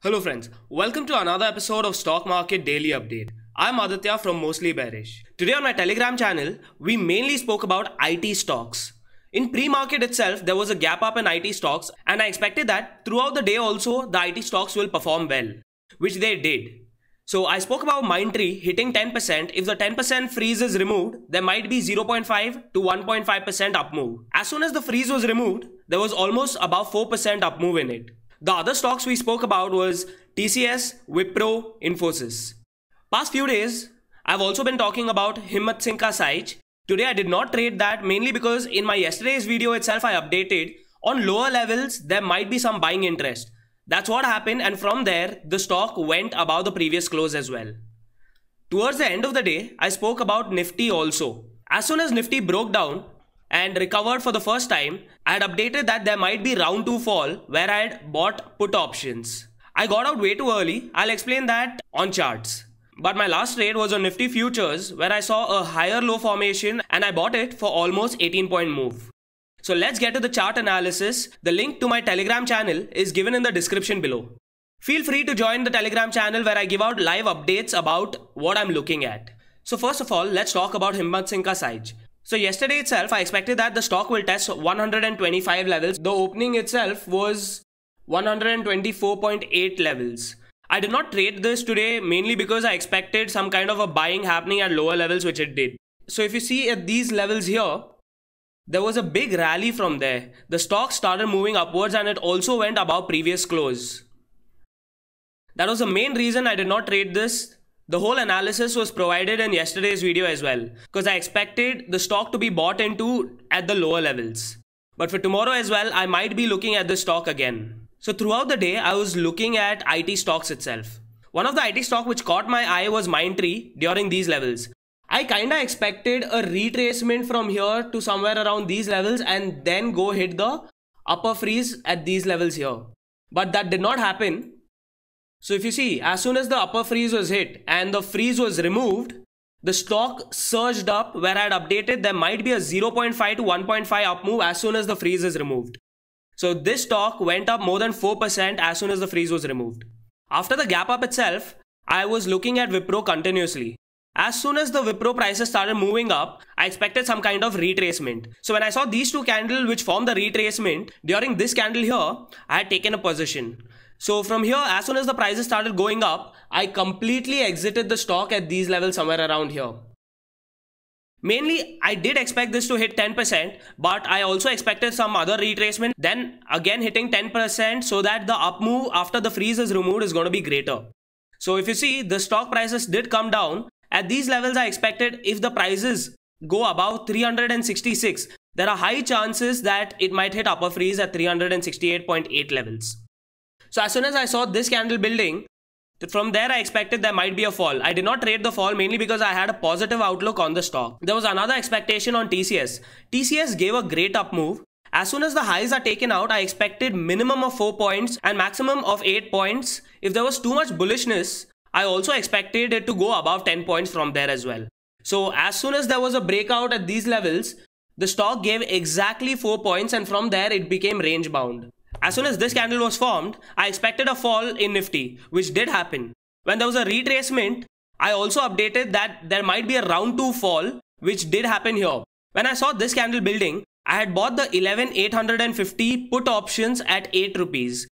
Hello friends, welcome to another episode of Stock Market Daily Update. I'm Aditya from Mostly Bearish. Today on my Telegram channel, we mainly spoke about IT stocks. In pre-market itself, there was a gap up in IT stocks and I expected that throughout the day also the IT stocks will perform well, which they did. So I spoke about Mindtree hitting 10%. If the 10% freeze is removed, there might be 0.5 to 1.5% up move. As soon as the freeze was removed, there was almost about 4% up move in it. The other stocks we spoke about was TCS, Wipro, Infosys. Past few days, I've also been talking about Himmat Singh Ka Sahij. Today I did not trade that mainly because in my yesterday's video itself I updated on lower levels there might be some buying interest. That's what happened, and from there the stock went above the previous close as well. Towards the end of the day, I spoke about Nifty also. As soon as Nifty broke down and recovered for the first time, I had updated that there might be round 2 fall where I had bought put options. I got out way too early. I'll explain that on charts. But my last trade was on Nifty futures where I saw a higher low formation and I bought it for almost 18-point move. So let's get to the chart analysis. The link to my Telegram channel is given in the description below. Feel free to join the Telegram channel where I give out live updates about what I'm looking at. So first of all, let's talk about Himmat Singh Ka Sahij. So yesterday itself, I expected that the stock will test 125 levels. The opening itself was 124.8 levels. I did not trade this today mainly because I expected some kind of a buying happening at lower levels, which it did. So if you see at these levels here, there was a big rally from there. The stock started moving upwards and it also went above previous close. That was the main reason I did not trade this. The whole analysis was provided in yesterday's video as well because I expected the stock to be bought into at the lower levels. But for tomorrow as well, I might be looking at the stock again. So throughout the day, I was looking at IT stocks itself. One of the IT stock which caught my eye was Mindtree during these levels. I kinda expected a retracement from here to somewhere around these levels and then go hit the upper freeze at these levels here. But that did not happen. So if you see, as soon as the upper freeze was hit and the freeze was removed, the stock surged up where I had updated there might be a 0.5 to 1.5 up move as soon as the freeze is removed. So this stock went up more than 4% as soon as the freeze was removed. After the gap up itself, I was looking at Wipro continuously. As soon as the Wipro prices started moving up, I expected some kind of retracement. So when I saw these two candles which formed the retracement, during this candle here, I had taken a position. So from here, as soon as the prices started going up, I completely exited the stock at these levels somewhere around here. Mainly, I did expect this to hit 10%, but I also expected some other retracement, then again hitting 10% so that the up move after the freeze is removed is going to be greater. So if you see, the stock prices did come down. At these levels, I expected if the prices go above 366, there are high chances that it might hit upper freeze at 368.8 levels. So as soon as I saw this candle building, from there I expected there might be a fall. I did not trade the fall mainly because I had a positive outlook on the stock. There was another expectation on TCS. TCS gave a great up move. As soon as the highs are taken out, I expected minimum of 4 points and maximum of 8 points. If there was too much bullishness, I also expected it to go above 10 points from there as well. So as soon as there was a breakout at these levels, the stock gave exactly 4 points and from there it became range bound. As soon as this candle was formed, I expected a fall in Nifty, which did happen. When there was a retracement, I also updated that there might be a round 2 fall, which did happen here. When I saw this candle building, I had bought the 11,850 put options at 8 rupees.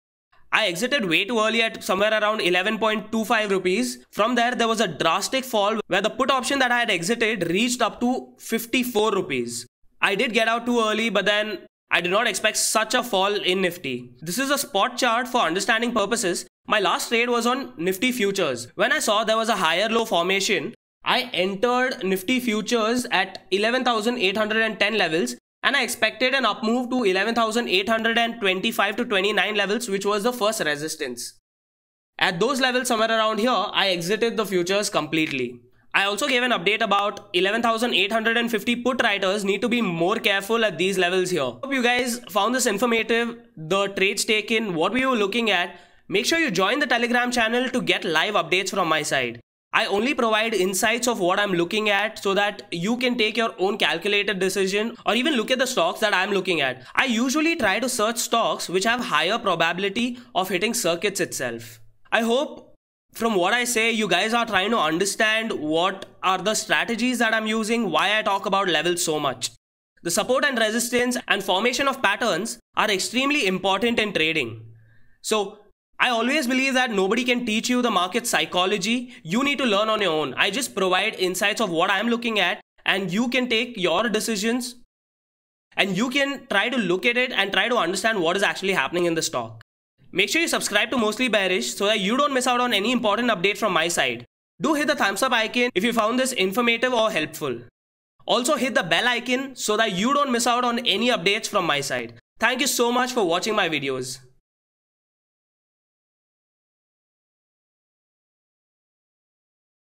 I exited way too early at somewhere around 11.25 rupees. From there was a drastic fall where the put option that I had exited reached up to 54 rupees. I did get out too early, but then I did not expect such a fall in Nifty. This is a spot chart for understanding purposes. My last trade was on Nifty futures. When I saw there was a higher low formation, I entered Nifty futures at 11,810 levels and I expected an up move to 11,825 to 29 levels, which was the first resistance. At those levels somewhere around here, I exited the futures completely. I also gave an update about 11,850 put writers need to be more careful at these levels here. Hope you guys found this informative, the trades taken, what we were looking at. Make sure you join the Telegram channel to get live updates from my side. I only provide insights of what I'm looking at so that you can take your own calculated decision or even look at the stocks that I'm looking at. I usually try to search stocks which have higher probability of hitting circuits itself. I hope from what I say, you guys are trying to understand what are the strategies that I'm using, why I talk about levels so much. The support and resistance and formation of patterns are extremely important in trading. So I always believe that nobody can teach you the market psychology. You need to learn on your own. I just provide insights of what I'm looking at, and you can take your decisions and you can try to look at it and try to understand what is actually happening in the stock. Make sure you subscribe to Mostly Bearish so that you don't miss out on any important update from my side. Do hit the thumbs up icon if you found this informative or helpful. Also hit the bell icon so that you don't miss out on any updates from my side. Thank you so much for watching my videos.